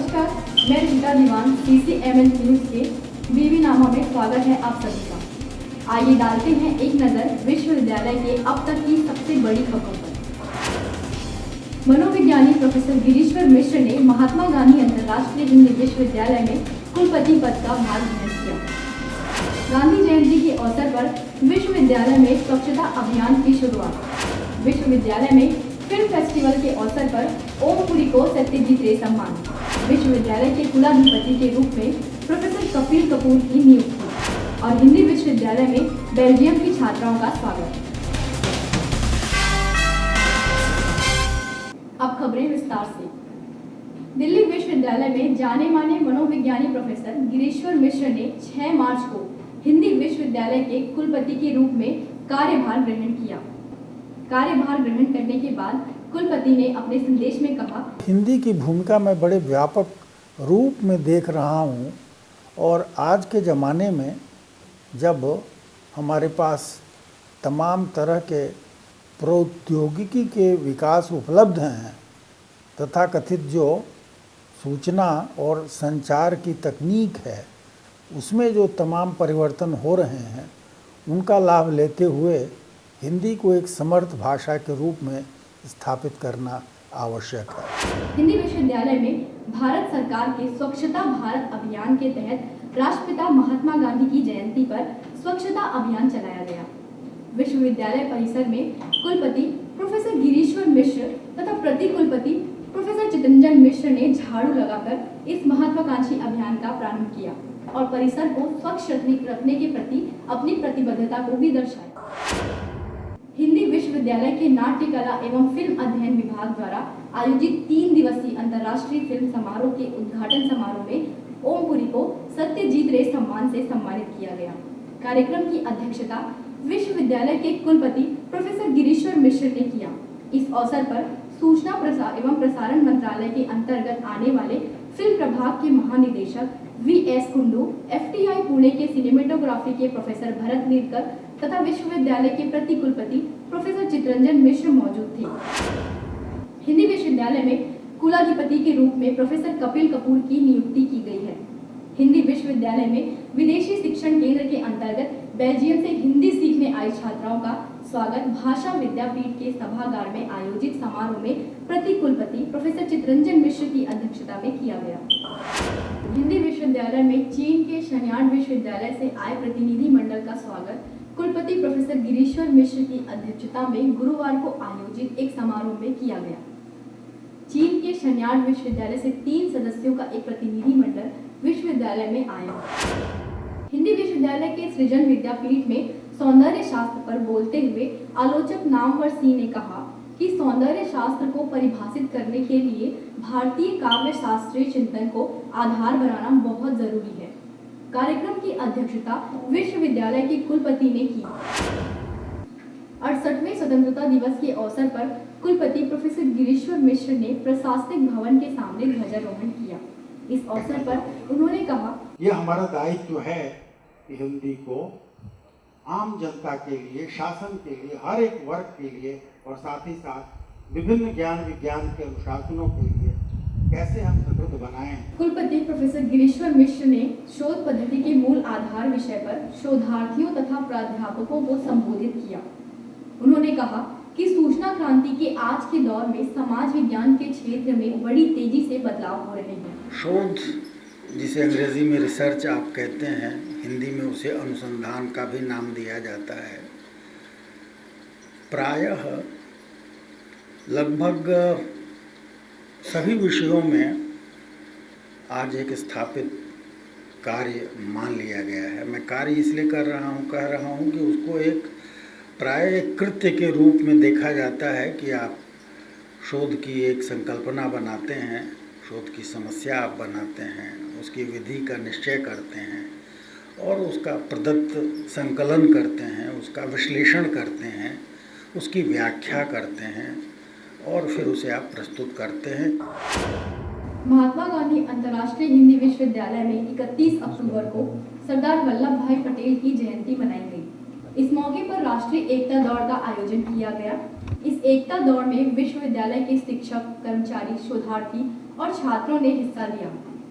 नमस्कार, मैं रीता दीवान CCML news के बीवी नामा में स्वागत है आप सभी का। आइए डालते हैं एक नज़र विश्वविद्यालय के अब तक की सबसे बड़ी खबरों पर। मनोविज्ञानी प्रोफेसर गिरीश्वर मिश्र ने महात्मा गांधी अंतर्राष्ट्रीय हिंदी विश्वविद्यालय में कुलपति पद का भार ग्रहण किया। गांधी जयंती के अवसर पर विश्वविद्यालय में स्वच्छता अभियान की शुरुआत। विश्वविद्यालय में फिल्म फेस्टिवल के अवसर पर ओम पुरी को सत्यजीत रे सम्मान। विश्वविद्यालय के कुलाधिपति के रूप में प्रोफेसर कपिल कपूर की नियुक्ति और हिंदी विश्वविद्यालय में बेल्जियम की छात्राओं का स्वागत। अब खबरें विस्तार से। दिल्ली विश्वविद्यालय में जाने माने मनोविज्ञानी प्रोफेसर गिरीश्वर मिश्र ने 6 मार्च को हिंदी विश्वविद्यालय के कुलपति के रूप में कार्यभार ग्रहण किया। कार्यभार ग्रहण करने के बाद कुलपति ने अपने संदेश में कहा, हिंदी की भूमिका मैं बड़े व्यापक रूप में देख रहा हूँ और आज के ज़माने में जब हमारे पास तमाम तरह के प्रौद्योगिकी के विकास उपलब्ध हैं तथा कथित जो सूचना और संचार की तकनीक है उसमें जो तमाम परिवर्तन हो रहे हैं उनका लाभ लेते हुए हिंदी को एक समर्थ भाषा के रूप में स्थापित करना आवश्यक है। हिंदी विश्वविद्यालय में भारत सरकार के स्वच्छता भारत अभियान के तहत राष्ट्रपिता महात्मा गांधी की जयंती पर स्वच्छता अभियान चलाया गया। विश्वविद्यालय परिसर में कुलपति प्रोफेसर गिरीश्वर मिश्र तथा प्रति कुलपति प्रोफेसर चितरंजन मिश्र ने झाड़ू लगाकर इस महत्वाकांक्षी अभियान का प्रारंभ किया और परिसर को स्वच्छ रखने के प्रति अपनी प्रतिबद्धता को भी दर्शाया। हिंदी विश्वविद्यालय के नाट्य कला एवं फिल्म अध्ययन विभाग द्वारा आयोजित 3 दिवसीय अंतर्राष्ट्रीय फिल्म समारोह के उद्घाटन समारोह में ओम पुरी को सत्यजीत रे सम्मान से सम्मानित किया गया। कार्यक्रम की अध्यक्षता विश्वविद्यालय के कुलपति प्रोफेसर गिरीश्वर मिश्र ने किया। इस अवसर पर सूचना एवं प्रसारण मंत्रालय के अंतर्गत आने वाले फिल्म प्रभाग के महानिदेशक VS कुंडू, FTI पुणे के सिनेमेटोग्राफी के प्रोफेसर भरत नीलकर तथा विश्वविद्यालय के प्रति कुलपति प्रोफेसर चितरंजन मिश्र मौजूद थे। हिंदी विश्वविद्यालय में कुलाधिपति के रूप में प्रोफेसर कपिल कपूर की नियुक्ति की गई है। हिंदी विश्वविद्यालय में विदेशी शिक्षण केंद्र के अंतर्गत बेल्जियम से हिंदी सीखने आई छात्राओं का स्वागत भाषा विद्यापीठ के सभागार में आयोजित समारोह में प्रति कुलपति प्रोफेसर चितरंजन मिश्र की अध्यक्षता में किया गया। हिंदी विश्वविद्यालय में चीन के शन्यान विश्वविद्यालय से आए प्रतिनिधि मंडल का स्वागत कुलपति प्रोफेसर गिरीश्वर मिश्र की अध्यक्षता में गुरुवार को आयोजित एक समारोह में किया गया। चीन के शन्यान विश्वविद्यालय से 3 सदस्यों का एक प्रतिनिधि मंडल विश्वविद्यालय में आया। हिंदी विश्वविद्यालय के सृजन विद्यापीठ में सौंदर्य शास्त्र पर बोलते हुए आलोचक नामवर सिंह ने कहा कि सौंदर्य शास्त्र को परिभाषित करने के लिए भारतीय काव्य शास्त्रीय चिंतन को आधार बनाना बहुत जरूरी है। कार्यक्रम की अध्यक्षता विश्वविद्यालय के कुलपति ने की। 68वें स्वतंत्रता दिवस के अवसर पर कुलपति प्रोफेसर गिरीश्वर मिश्र ने प्रशासनिक भवन के सामने ध्वजारोहण किया। इस अवसर पर उन्होंने कहा, यह हमारा दायित्व है कि हिंदी को आम जनता के लिए, शासन के लिए, हर एक वर्ग के लिए और साथ ही साथ विभिन्न ज्ञान विज्ञान के अनुशासनों के लिए कैसे हम समृद्ध बनाएं। कुलपति प्रोफेसर गिरीश्वर मिश्र ने शोध पद्धति के मूल आधार विषय पर शोधार्थियों तथा प्राध्यापकों को संबोधित किया। उन्होंने कहा कि सूचना क्रांति के आज के दौर में समाज विज्ञान के क्षेत्र में बड़ी तेजी से बदलाव हो रहे हैं। शोध जिसे अंग्रेजी में रिसर्च आप कहते हैं, हिंदी में उसे अनुसंधान का भी नाम दिया जाता है। प्रायः लगभग सभी विषयों में आज एक स्थापित कार्य मान लिया गया है। मैं कार्य इसलिए कह रहा हूँ कि उसको एक प्राय एक कृत्य के रूप में देखा जाता है कि आप शोध की एक संकल्पना बनाते हैं, शोध की समस्या आप बनाते हैं, उसकी विधि का निश्चय करते हैं और उसका प्रदत्त संकलन करते हैं, उसका विश्लेषण करते हैं, उसकी व्याख्या करते हैं और फिर उसे आप प्रस्तुत करते हैं। महात्मा गांधी अंतर्राष्ट्रीय हिंदी विश्वविद्यालय में 31 अक्टूबर को सरदार वल्लभ भाई पटेल की जयंती मनाई गई। इस मौके पर राष्ट्रीय एकता दौड़ का आयोजन किया गया। इस एकता दौड़ में विश्वविद्यालय के शिक्षक, कर्मचारी, शोधार्थी और छात्रों ने हिस्सा लिया,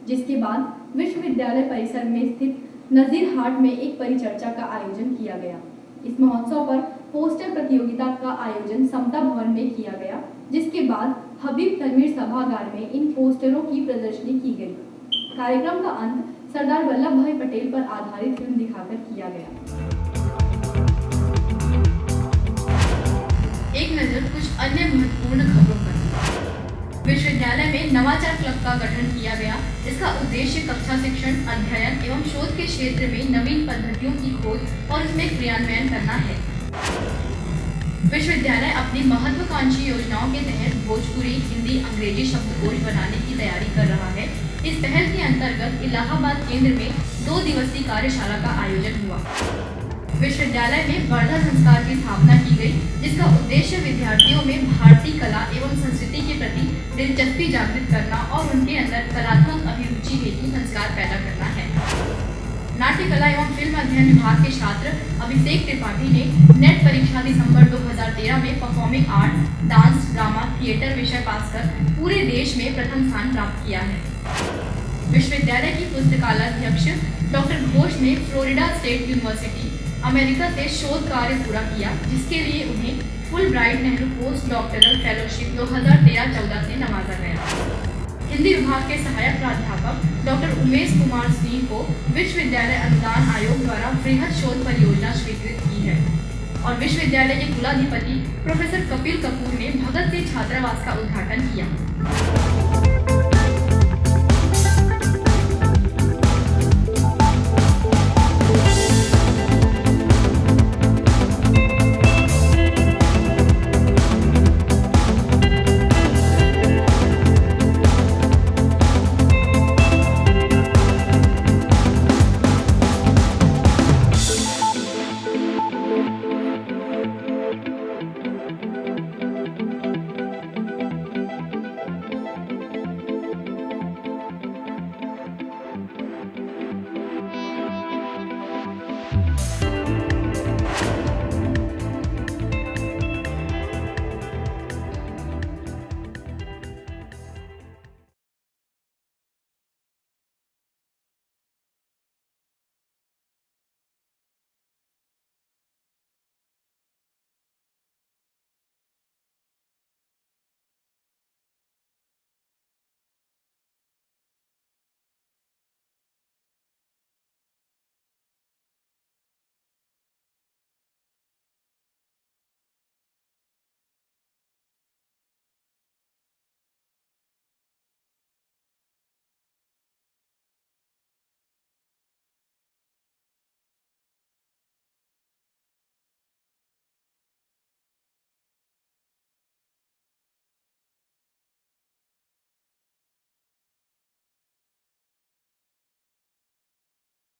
जिसके बाद विश्वविद्यालय परिसर में स्थित नजीर हाट में एक परिचर्चा का आयोजन किया गया। इस महोत्सव पर पोस्टर प्रतियोगिता का आयोजन समता भवन में किया गया, जिसके बाद हबीब तलमीर सभागार में इन पोस्टरों की प्रदर्शनी की गई। कार्यक्रम का अंत सरदार वल्लभ भाई पटेल पर आधारित फिल्म दिखाकर किया गया। एक नजर कुछ अन्य महत्वपूर्ण खबरों पर। विश्वविद्यालय में नवाचार क्लब का गठन किया गया। इसका उद्देश्य कक्षा शिक्षण, अध्ययन एवं शोध के क्षेत्र में नवीन पद्धतियों की खोज और उसमें क्रियान्वयन करना है। विश्वविद्यालय अपनी महत्वाकांक्षी योजनाओं के तहत भोजपुरी, हिंदी, अंग्रेजी शब्दकोश बनाने की तैयारी कर रहा है। इस पहल के अंतर्गत इलाहाबाद केंद्र में 2 दिवसीय कार्यशाला का आयोजन हुआ। विश्वविद्यालय में वर्धा संस्कार की स्थापना की गई, जिसका उद्देश्य विद्यार्थियों में भारतीय कला एवं संस्कृति के प्रति दिलचस्पी जागृत करना और उनके अंदर कलात्मक अभिरुचि हेतु संस्कार पैदा करना है। नाट्य कला एवं फिल्म अध्ययन विभाग के छात्र अभिषेक त्रिपाठी ने नेट परीक्षा दिसंबर 2013 में performing arts, dance, drama, theatre विषय पास कर पूरे देश में प्रथम स्थान प्राप्त किया है। विश्वविद्यालय की पुस्तकालयाध्यक्ष डॉक्टर घोष ने फ्लोरिडा स्टेट यूनिवर्सिटी, अमेरिका से शोध कार्य पूरा किया, जिसके लिए उन्हें Fulbright Nehru post doctoral fellowship 2013-14 से नवाजा गया। हिंदी विभाग के सहायक प्राध्यापक डॉक्टर उमेश कुमार सिंह को विश्वविद्यालय अनुदान आयोग द्वारा बृहद शोध परियोजना स्वीकृत की है और विश्वविद्यालय के कुलाधिपति प्रोफेसर कपिल कपूर ने भगत सिंह छात्रावास का उद्घाटन किया।